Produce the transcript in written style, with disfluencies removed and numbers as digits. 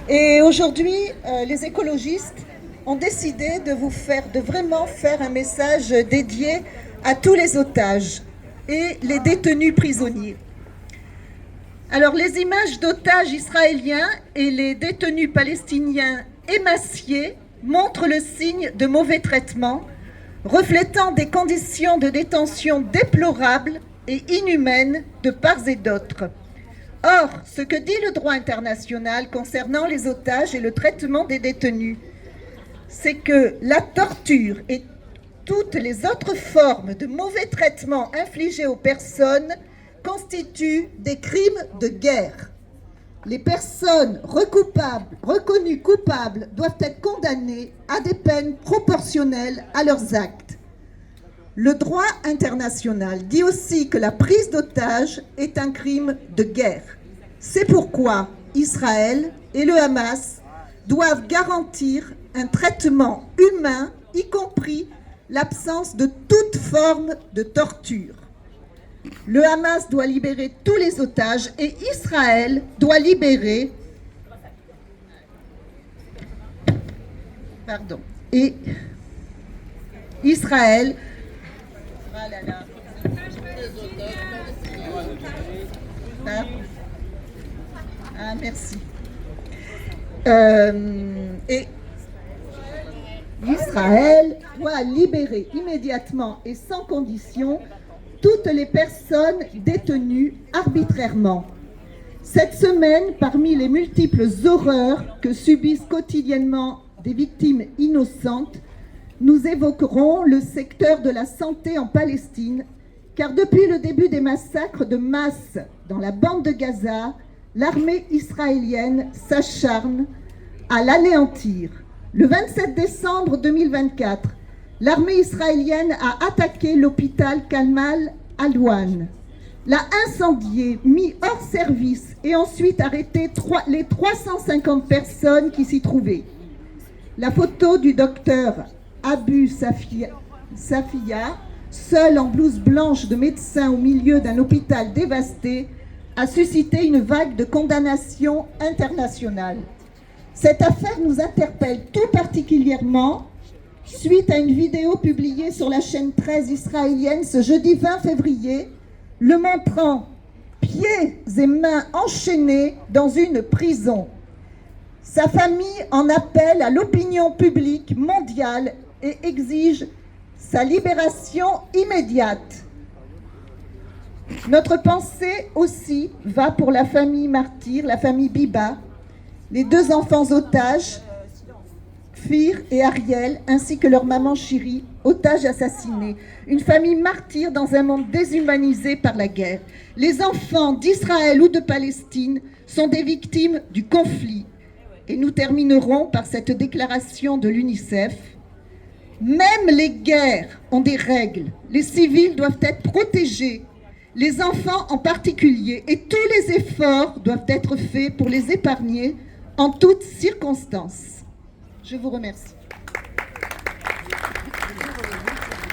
Et aujourd'hui, les écologistes ont décidé de vraiment faire un message dédié à tous les otages et les détenus prisonniers. Alors, les images d'otages israéliens et les détenus palestiniens émaciés montrent le signe de mauvais traitements, reflétant des conditions de détention déplorables et inhumaines de part et d'autre. Or, ce que dit le droit international concernant les otages et le traitement des détenus, c'est que la torture et toutes les autres formes de mauvais traitements infligés aux personnes constituent des crimes de guerre. Les personnes reconnues coupables doivent être condamnées à des peines proportionnelles à leurs actes. Le droit international dit aussi que la prise d'otages est un crime de guerre. C'est pourquoi Israël et le Hamas doivent garantir un traitement humain, y compris l'absence de toute forme de torture. Le Hamas doit libérer tous les otages et Israël doit libérer... Et Israël... Ah là là. Ah, merci. Et Israël doit libérer immédiatement et sans condition toutes les personnes détenues arbitrairement. Cette semaine, parmi les multiples horreurs que subissent quotidiennement des victimes innocentes, nous évoquerons le secteur de la santé en Palestine, car depuis le début des massacres de masse dans la bande de Gaza, l'armée israélienne s'acharne à l'anéantir. Le 27 décembre 2024, l'armée israélienne a attaqué l'hôpital Kamal Adwan, l'a incendié, mis hors service et ensuite arrêté les 350 personnes qui s'y trouvaient. La photo du docteur Abu Safiya, seul en blouse blanche de médecin au milieu d'un hôpital dévasté, a suscité une vague de condamnation internationale. Cette affaire nous interpelle tout particulièrement suite à une vidéo publiée sur la chaîne 13 israélienne ce jeudi 20 février, le montrant pieds et mains enchaînés dans une prison. Sa famille en appelle à l'opinion publique mondiale et exige sa libération immédiate. Notre pensée aussi va pour la famille martyre, la famille Biba, les deux enfants otages, Kfir et Ariel, ainsi que leur maman Shiri, otages assassinés. Une famille martyre dans un monde déshumanisé par la guerre. Les enfants d'Israël ou de Palestine sont des victimes du conflit. Et nous terminerons par cette déclaration de l'UNICEF. Même les guerres ont des règles. Les civils doivent être protégés, les enfants en particulier, et tous les efforts doivent être faits pour les épargner en toutes circonstances. Je vous remercie.